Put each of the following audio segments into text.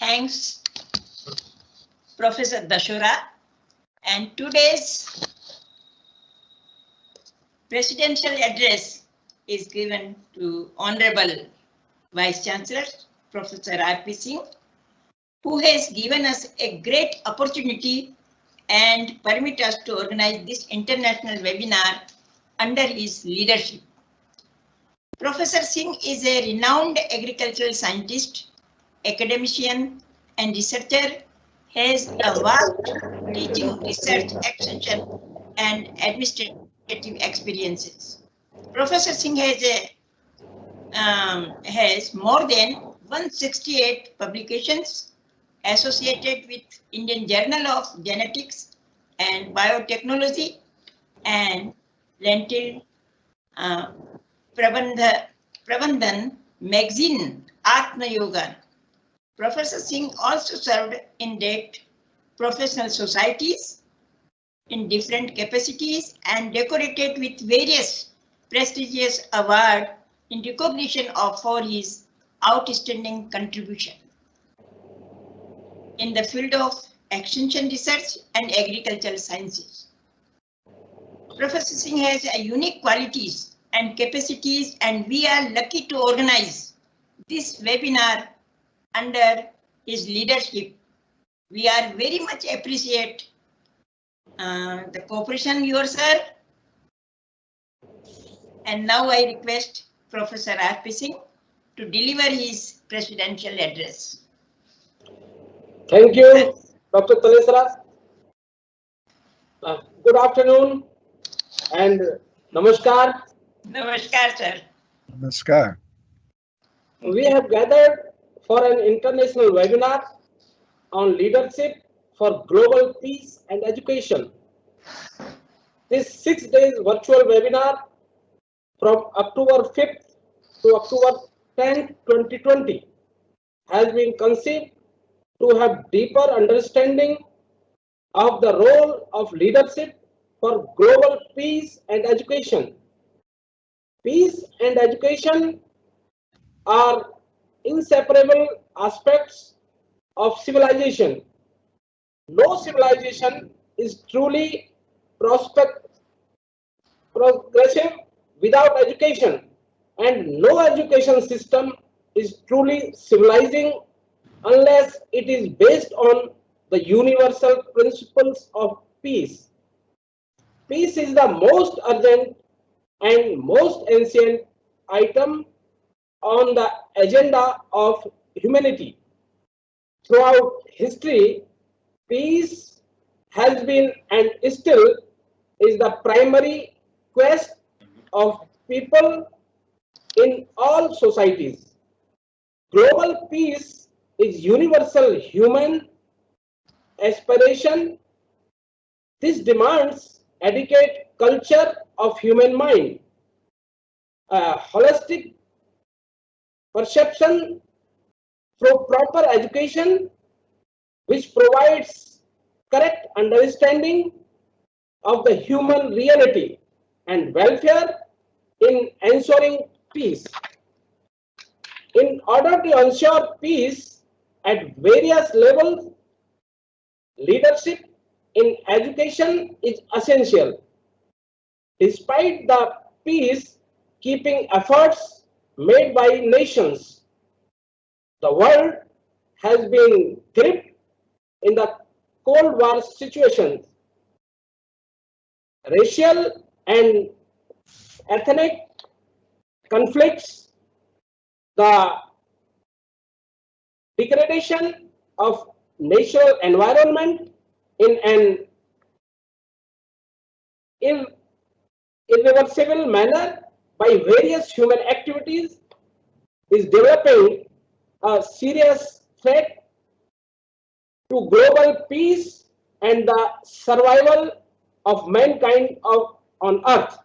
Thanks, Professor Dashura. And today's presidential address is given to Honorable Vice Chancellor, Professor R.P. Singh, who has given us a great opportunity and permit us to organize this international webinar under his leadership. Professor Singh is a renowned agricultural scientist, academician, and researcher, has a vast teaching, research, extension, and administrative experiences. Professor Singh has more than 168 publications associated with Indian Journal of Genetics and Biotechnology and Lentil Prabandhan magazine Atma Yoga. Professor Singh also served in that professional societies in different capacities and decorated with various prestigious awards in recognition of for his outstanding contribution in the field of extension research and agricultural sciences. Professor Singh has a unique qualities and capacities, and we are lucky to organize this webinar under his leadership. We are very much appreciate the cooperation yours, sir. And now I request Professor R.P. Singh to deliver his presidential address. Thank you, Dr. Talesara. Good afternoon and namaskar. Namaskar, sir. Namaskar. We have gathered for an international webinar on leadership for global peace and education. This 6 days virtual webinar from October 5th to October 10th, 2020 has been conceived to have deeper understanding of the role of leadership for global peace and education. Peace and education are inseparable aspects of civilization. No civilization is truly progressive without education, and no education system is truly civilizing unless it is based on the universal principles of peace. Peace is the most urgent and most ancient item on the agenda of humanity. Throughout history, peace has been and still is the primary quest of people in all societies. Global peace is universal human aspiration. This demands adequate culture of human mind, a holistic perception through proper education, which provides correct understanding of the human reality and welfare in ensuring peace. In order to ensure peace at various levels, leadership in education is essential. Despite the peace-keeping efforts made by nations, the world has been gripped in the Cold War situation. Racial and ethnic conflicts, the degradation of natural environment in an irreversible manner by various human activities is developing a serious threat to global peace and the survival of mankind on earth.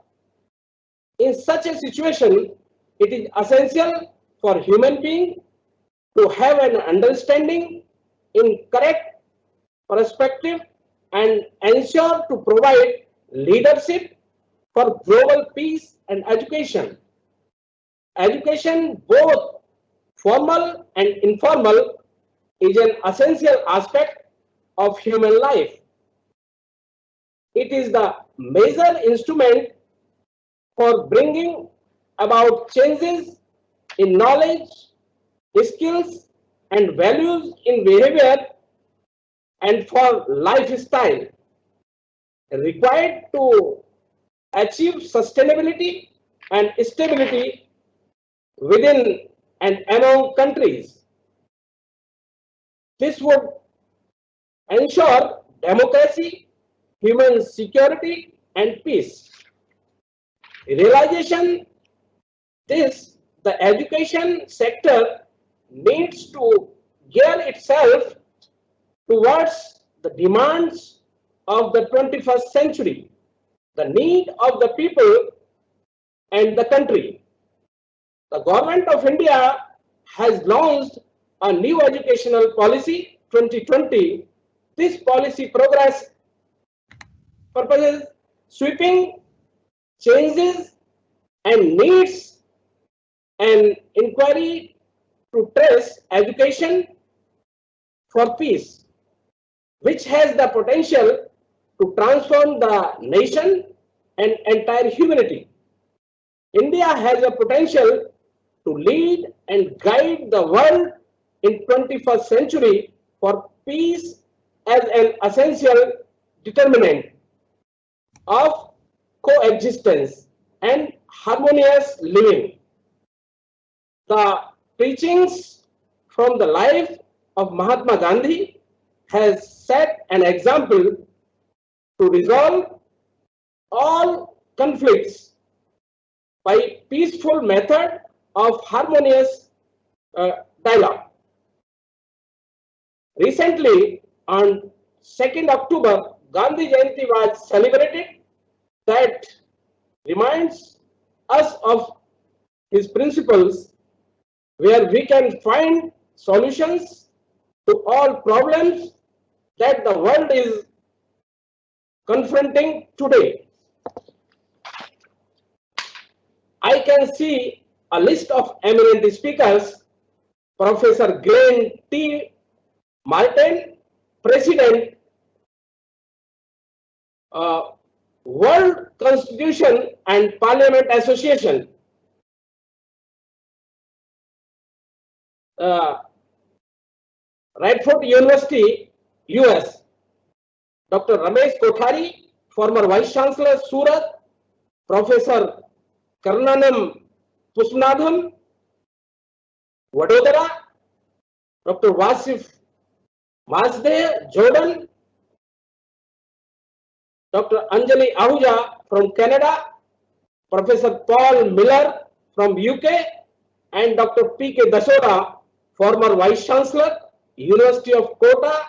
In such a situation, it is essential for human beings to have an understanding in correct perspective and ensure to provide leadership for global peace and education. Education, both formal and informal, is an essential aspect of human life. It is the major instrument for bringing about changes in knowledge, skills, and values in behavior and for lifestyle required to achieve sustainability and stability within and among countries. This would ensure democracy, human security, and peace. Realization this, the education sector needs to gear itself towards the demands of the 21st century, the need of the people and the country. The Government of India has launched a new educational policy 2020. This policy progress purposes sweeping changes and needs an inquiry to trace education for peace, which has the potential to transform the nation and entire humanity. India has a potential to lead and guide the world in 21st century for peace as an essential determinant of coexistence and harmonious living. The teachings from the life of Mahatma Gandhi has set an example to resolve all conflicts by peaceful method of harmonious dialogue. Recently, on 2nd October, Gandhi Jayanti was celebrated. That reminds us of his principles, where we can find solutions to all problems that the world is confronting today. I can see a list of eminent speakers: Professor Glenn T. Martin, President, World Constitution and Parliament Association, Radford University, US, Dr. Ramesh Kothari, former Vice Chancellor, Surat, Professor Karnanam Pusnadham, Vadodara, Dr. Wasif Masde, Jordan, Dr. Anjali Ahuja from Canada, Professor Paul Miller from UK, and Dr. P.K. Dasoda, former Vice Chancellor, University of Kota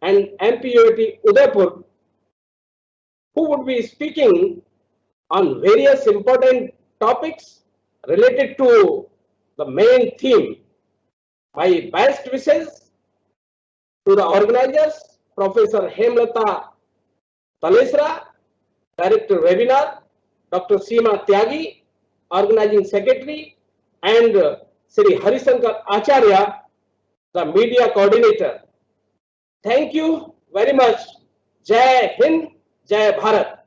and MPUIT Udaipur, who would be speaking on various important topics related to the main theme. My best wishes to the organizers, Professor Hemlata Talesra, Director Webinar, Dr. Seema Tyagi, Organizing Secretary, and Sri Harisankar Acharya, the Media Coordinator. Thank you very much. Jai Hind, Jai Bharat.